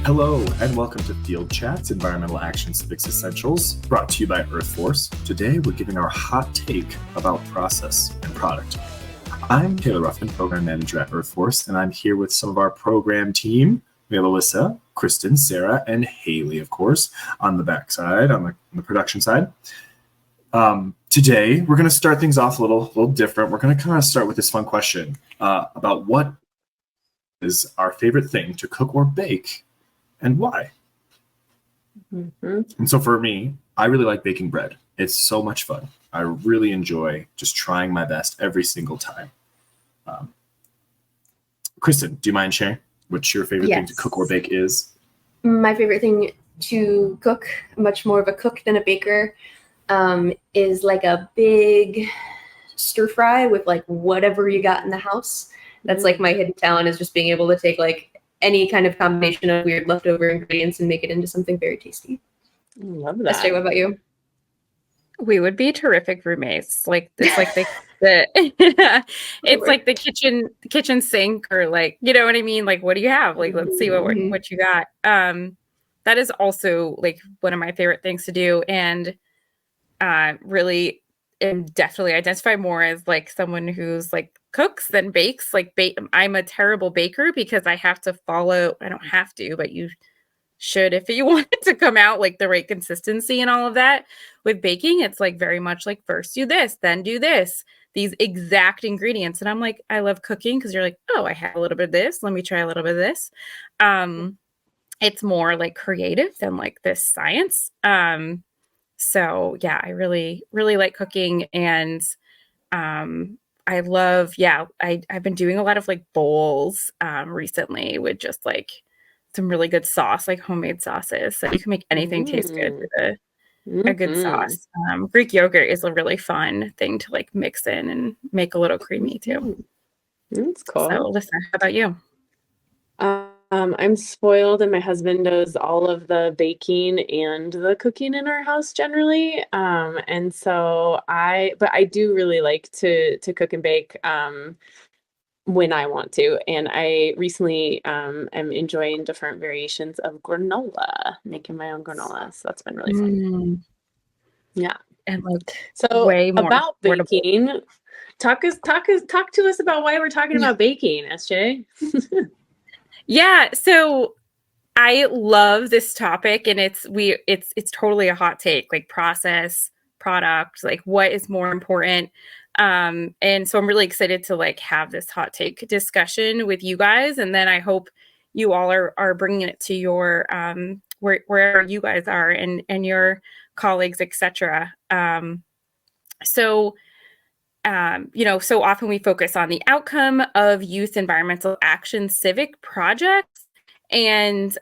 Hello, and welcome to Field Chats, Environmental Action Civics Essentials, brought to you by Earth Force. Today, we're giving our hot take about process and product. I'm Taylor Ruffin, Program Manager at Earth Force, and I'm here with some of our program team. We have Alyssa, Kristen, Sarah, and Haley, of course, on the backside, on the production side. Today, we're going to start things off a little different. We're going to kind of start with this fun question about what is our favorite thing to cook or bake and why. Mm-hmm. And so for me, I really like baking bread. It's so much fun. I really enjoy just trying my best every single time. Kristen, do you mind sharing what your favorite thing to cook or bake is? My favorite thing to cook, much more of a cook than a baker, is like a big stir fry with like whatever you got in the house. That's like my hidden talent, is just being able to take like any kind of combination of weird leftover ingredients and make it into something very tasty. Love that. Esther, what about you? We would be terrific roommates. Like it's like the it's like the kitchen sink, or like, you know what I mean? Like, what do you have? Like, let's see what you got. That is also like one of my favorite things to do, and really am definitely identify more as like someone who's like cooks than bakes. Like I'm a terrible baker because I have to follow. I don't have to, but you should if you want it to come out like the right consistency and all of that. With baking, it's like very much like first do this, then do this, these exact ingredients. And I'm like, I love cooking because you're like, oh, I have a little bit of this, let me try a little bit of this. It's more like creative than like this science. So yeah, I really like cooking, and I love, I've been doing a lot of like bowls recently with just like some really good sauce, like homemade sauces. So you can make anything taste good with a good sauce. Greek yogurt is a really fun thing to like mix in and make a little creamy too. That's cool. So Alyssa, how about you? I'm spoiled, and my husband does all of the baking and the cooking in our house generally. And so I do really like to cook and bake when I want to. And I recently am enjoying different variations of granola, making my own granola. So that's been really fun. Yeah. And like so way more about baking. Talk to us about why we're talking about baking, SJ. Yeah, so I love this topic, and it's totally a hot take, like process, product, like what is more important. And so I'm really excited to like have this hot take discussion with you guys, and then I hope you all are bringing it to your wherever you guys are and your colleagues, etc. So often we focus on the outcome of youth environmental action civic projects and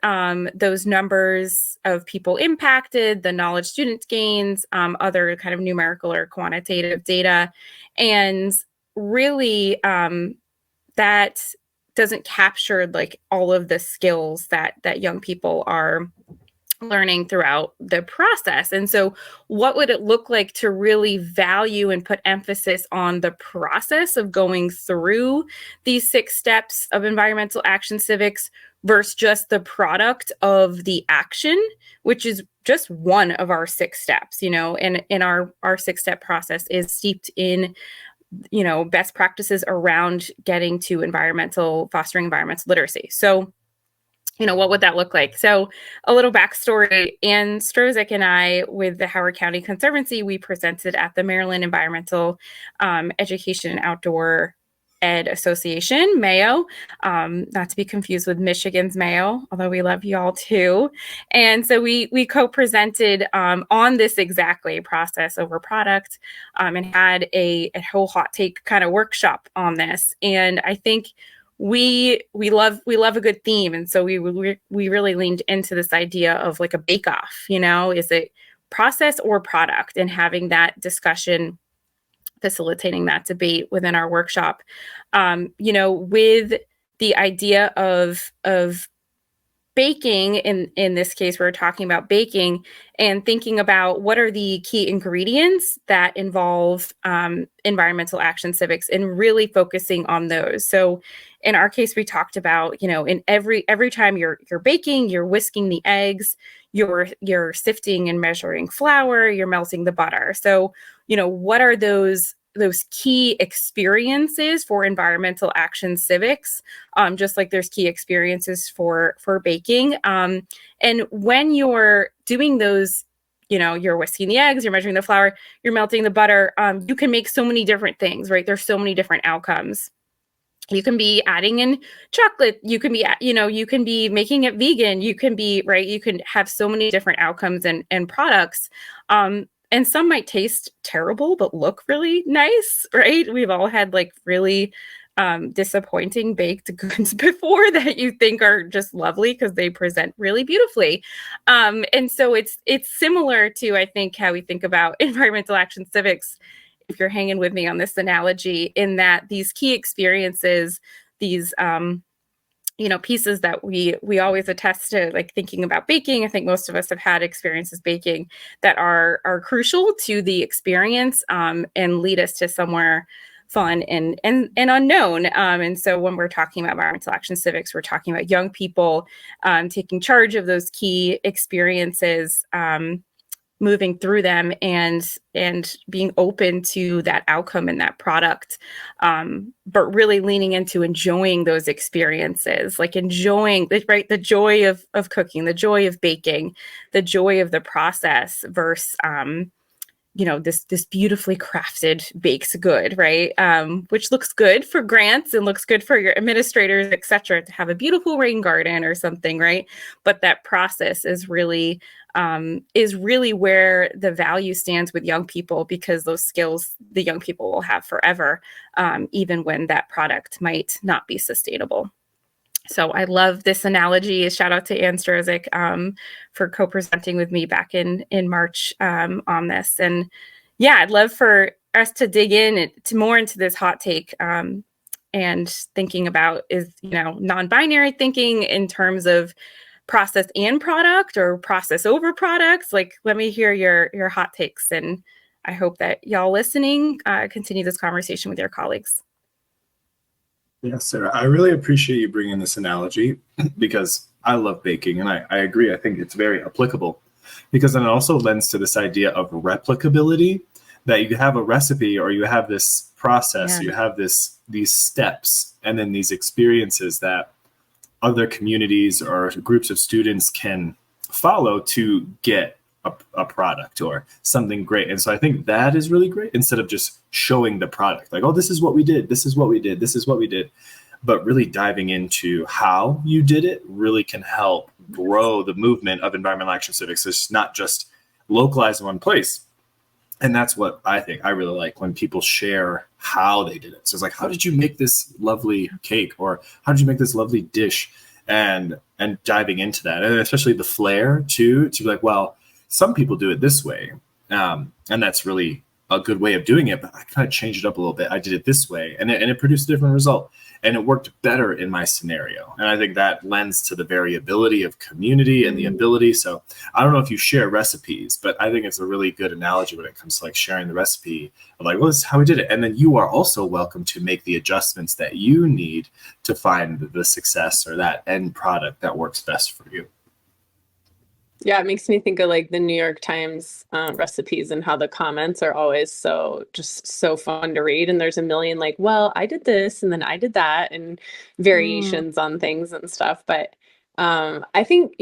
those numbers of people impacted, the knowledge students gains, other kind of numerical or quantitative data. And really that doesn't capture like all of the skills that young people are learning throughout the process. And so what would it look like to really value and put emphasis on the process of going through these 6 steps of environmental action civics versus just the product of the action, which is just one of our 6 steps, and in our 6-step process is steeped in best practices around getting to fostering environmental literacy. So what would that look like? So a little backstory, Ann Strozik and I, with the Howard County Conservancy, we presented at the Maryland Environmental Education and Outdoor Ed Association, Mayo, not to be confused with Michigan's Mayo, although we love y'all too. And so we co-presented on this exactly process over product, and had a whole hot take kind of workshop on this. And I think we love a good theme, and so we really leaned into this idea of like a bake-off. Is it process or product, and having that discussion, facilitating that debate within our workshop. With the idea of baking, in this case, we're talking about baking and thinking about what are the key ingredients that involve environmental action civics and really focusing on those. So in our case, we talked about, in every time you're baking, you're whisking the eggs, you're sifting and measuring flour, you're melting the butter. So, what are those key experiences for environmental action civics, just like there's key experiences for baking. And when you're doing those, you're whisking the eggs, you're measuring the flour, you're melting the butter, you can make so many different things, right? There's so many different outcomes. You can be adding in chocolate. You can be, you can be making it vegan. You can be, right. You can have so many different outcomes and products. And some might taste terrible, but look really nice, right? We've all had like really disappointing baked goods before that you think are just lovely because they present really beautifully. And so it's similar to, I think, how we think about environmental action civics, if you're hanging with me on this analogy, in that these key experiences, these pieces that we always attest to, like thinking about baking. I think most of us have had experiences baking that are crucial to the experience and lead us to somewhere fun and unknown. And so when we're talking about environmental action civics, we're talking about young people taking charge of those key experiences, moving through them and being open to that outcome and that product, but really leaning into enjoying those experiences, like enjoying the joy of cooking, the joy of baking, the joy of the process versus this beautifully crafted baked good, right? Which looks good for grants and looks good for your administrators, et cetera, to have a beautiful rain garden or something, right? But that process is really where the value stands with young people, because those skills the young people will have forever, even when that product might not be sustainable. So I love this analogy. Shout out to Ann Strozik for co-presenting with me back in March on this. And yeah, I'd love for us to dig in to more into this hot take and thinking about is, non-binary thinking in terms of process and product or process over products. Like, let me hear your hot takes. And I hope that y'all listening continue this conversation with your colleagues. Yes, Sarah, I really appreciate you bringing this analogy because I love baking, and I agree. I think it's very applicable because then it also lends to this idea of replicability, that you have a recipe or you have this process, you have these steps, and then these experiences that other communities or groups of students can follow to get a product or something great. And so I think that is really great, instead of just showing the product like, oh, this is what we did, this is what we did, this is what we did, but really diving into how you did it really can help grow the movement of environmental action civics. It's not just localized in one place. And that's what I think I really like, when people share how they did it. So it's like, how did you make this lovely cake, or how did you make this lovely dish, and diving into that, and especially the flair too, to be like, well, some people do it this way, and that's really a good way of doing it, but I kind of changed it up a little bit. I did it this way, and it produced a different result, and it worked better in my scenario. And I think that lends to the variability of community and the ability. So I don't know if you share recipes, but I think it's a really good analogy when it comes to like sharing the recipe of like, well, this is how we did it. And then you are also welcome to make the adjustments that you need to find the success or that end product that works best for you. Yeah, it makes me think of like the New York Times recipes and how the comments are always so fun to read. And there's a million like, well, I did this and then I did that, and variations on things and stuff. But I think,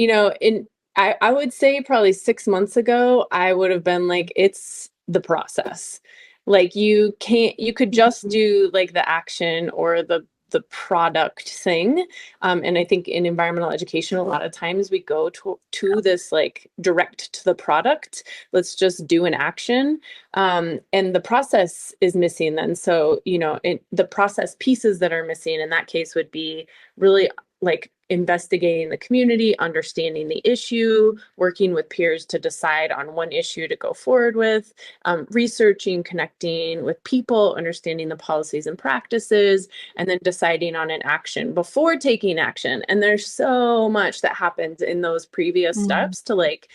I would say probably 6 months ago, I would have been like, it's the process. Like you could just do like the action or the product thing. And I think in environmental education, a lot of times we go to this like direct to the product. Let's just do an action. And the process is missing then. So, the process pieces that are missing in that case would be really like investigating the community, understanding the issue, working with peers to decide on one issue to go forward with, researching, connecting with people, understanding the policies and practices, and then deciding on an action before taking action. And there's so much that happens in those previous steps to like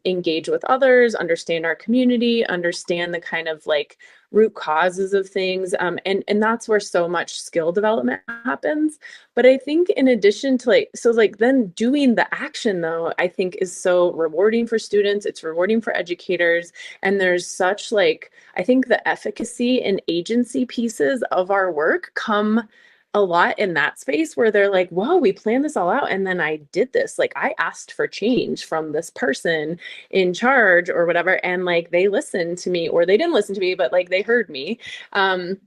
engage with others, understand our community, understand the kind of like root causes of things. And that's where so much skill development happens. But I think in addition to like, so like then doing the action though, I think is so rewarding for students. It's rewarding for educators. And there's such like, I think the efficacy and agency pieces of our work come a lot in that space where they're like, whoa, we planned this all out. And then I did this, like I asked for change from this person in charge or whatever. And like, they listened to me, or they didn't listen to me, but like they heard me. And,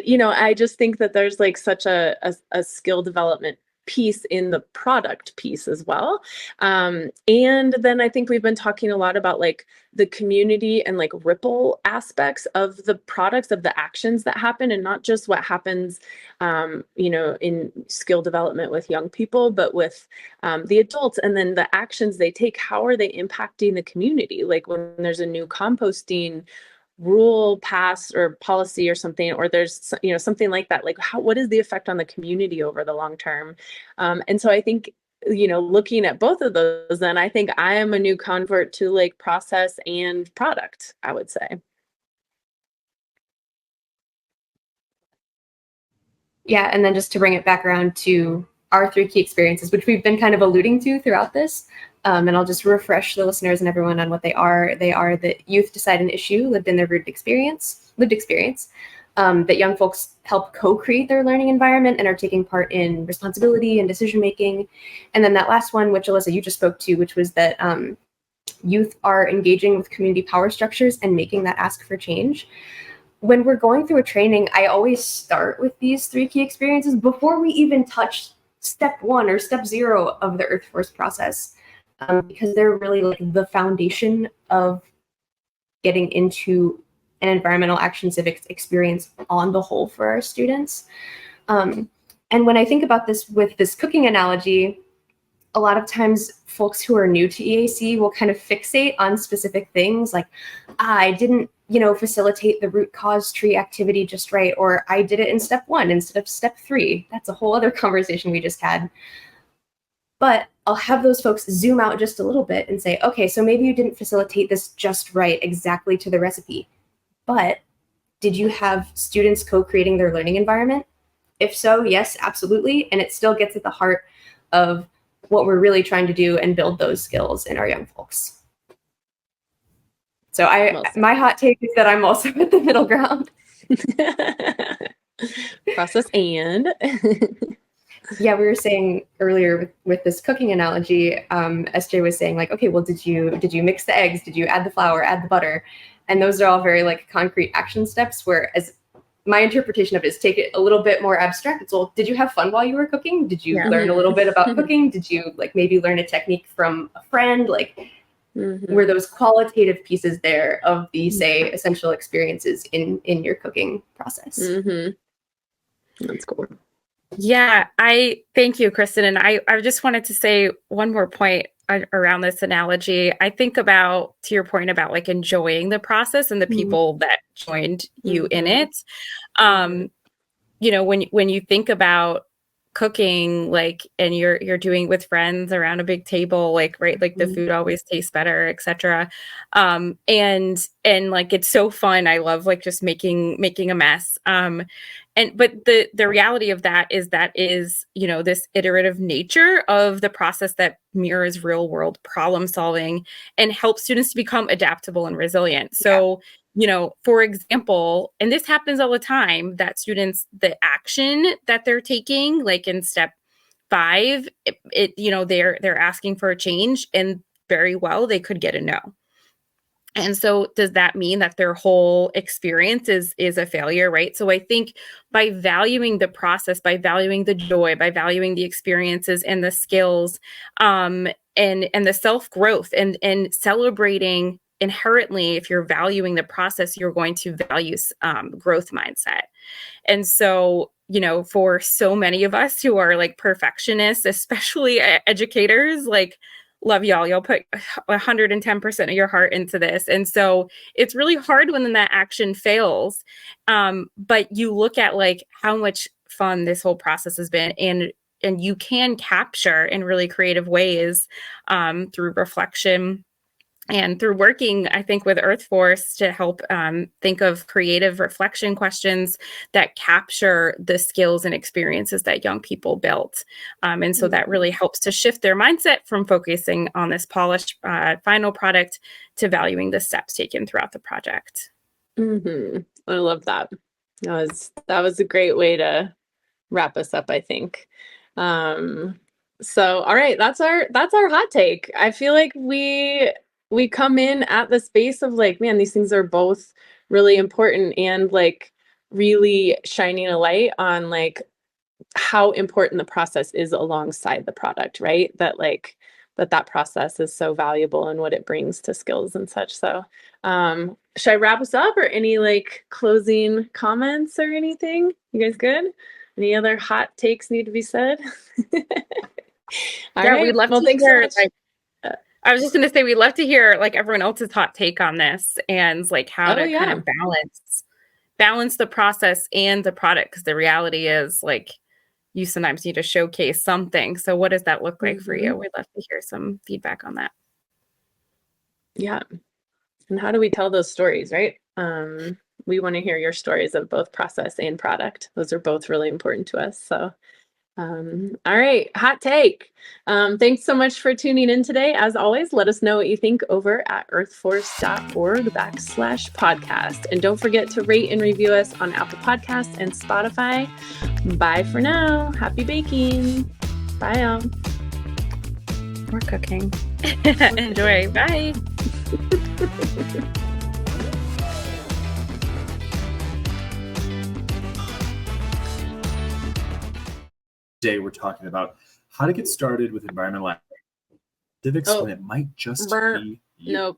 you know, I just think that there's like such a skill development piece in the product piece as well. And then I think we've been talking a lot about like the community and like ripple aspects of the products, of the actions that happen, and not just what happens, you know, in skill development with young people, but with the adults, and then the actions they take. How are they impacting the community? Like when there's a new composting rule passed or policy or something, or there's, you know, something like that, like what is the effect on the community over the long term? And so I think, you know, looking at both of those, then I think I am a new convert to like process and product, I would say. Yeah, and then just to bring it back around to our 3 key experiences, which we've been kind of alluding to throughout this, and I'll just refresh the listeners and everyone on what they are. They are that youth decide an issue lived in their lived experience, that young folks help co-create their learning environment and are taking part in responsibility and decision-making. And then that last one, which Alyssa, you just spoke to, which was that youth are engaging with community power structures and making that ask for change. When we're going through a training, I always start with these 3 key experiences before we even touch step 1 or step 0 of the Earth Force process, because they're really like the foundation of getting into an environmental action civics experience on the whole for our students. And when I think about this with this cooking analogy, a lot of times folks who are new to EAC will kind of fixate on specific things like, I didn't, you know, facilitate the root cause tree activity just right, or I did it in step 1 instead of step 3. That's a whole other conversation we just had. But I'll have those folks zoom out just a little bit and say, okay, so maybe you didn't facilitate this just right, exactly to the recipe, but did you have students co-creating their learning environment? If so, yes, absolutely. And it still gets at the heart of what we're really trying to do and build those skills in our young folks. So my hot take is that I'm also at the middle ground. Process and. Yeah, we were saying earlier with this cooking analogy, SJ was saying like, okay, well, did you mix the eggs? Did you add the flour, add the butter? And those are all very like concrete action steps, whereas my interpretation of it is take it a little bit more abstract. It's, well, did you have fun while you were cooking? Did you learn a little bit about cooking? Did you like maybe learn a technique from a friend? Like, were those qualitative pieces there of the, say, essential experiences in your cooking process? That's cool. Yeah, I thank you, Kristen. And I just wanted to say one more point around this analogy. I think about, to your point about like enjoying the process and the people that joined you in it. You know, when you think about cooking, like, and you're doing with friends around a big table, like, right, like the food always tastes better, etc. And like it's so fun. I love like just making a mess. But the reality of that is, you know, this iterative nature of the process that mirrors real world problem solving and helps students to become adaptable and resilient. So, you know, for example, and this happens all the time, that students, the action that they're taking, like in step 5, it you know, they're asking for a change, and very well they could get a no. And so does that mean that their whole experience is a failure, right? So I think by valuing the process, by valuing the joy, by valuing the experiences and the skills, and the self-growth and celebrating inherently, if you're valuing the process, you're going to value growth mindset. And so, for so many of us who are like perfectionists, especially educators, like, love y'all. Y'all put 110% of your heart into this. And so it's really hard when then that action fails. But you look at like how much fun this whole process has been, and you can capture in really creative ways through reflection and through working, I think, with Earth Force to help think of creative reflection questions that capture the skills and experiences that young people built. And so that really helps to shift their mindset from focusing on this polished final product to valuing the steps taken throughout the project. I love that. That was a great way to wrap us up, I think. So, all right, that's our hot take. I feel like we come in at the space of like, man, these things are both really important, and like really shining a light on like how important the process is alongside the product, right? That like that process is so valuable and what it brings to skills and such. So should I wrap us up, or any like closing comments or anything? You guys good? Any other hot takes need to be said? All right. We'd love to hear. I was just going to say, we'd love to hear like everyone else's hot take on this, and like how to kind of balance the process and the product. Because the reality is like you sometimes need to showcase something. So what does that look like for you? We'd love to hear some feedback on that. Yeah. And how do we tell those stories, right? We want to hear your stories of both process and product. Those are both really important to us. So all right, hot take. Thanks so much for tuning in today. As always, let us know what you think over at earthforce.org/podcast. And don't forget to rate and review us on Apple Podcasts and Spotify. Bye for now. Happy baking. Bye, y'all. We're cooking. Enjoy. Bye. Today we're talking about how to get started with environmental civics when it might just be you.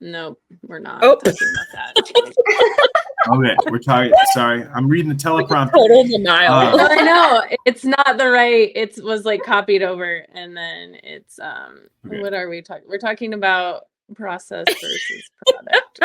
Nope, we're not talking about that. Okay, we're talking. Sorry, I'm reading the teleprompter. Total denial. I know it's not the right. It was like copied over, and then it's What are we talking? We're talking about process versus product.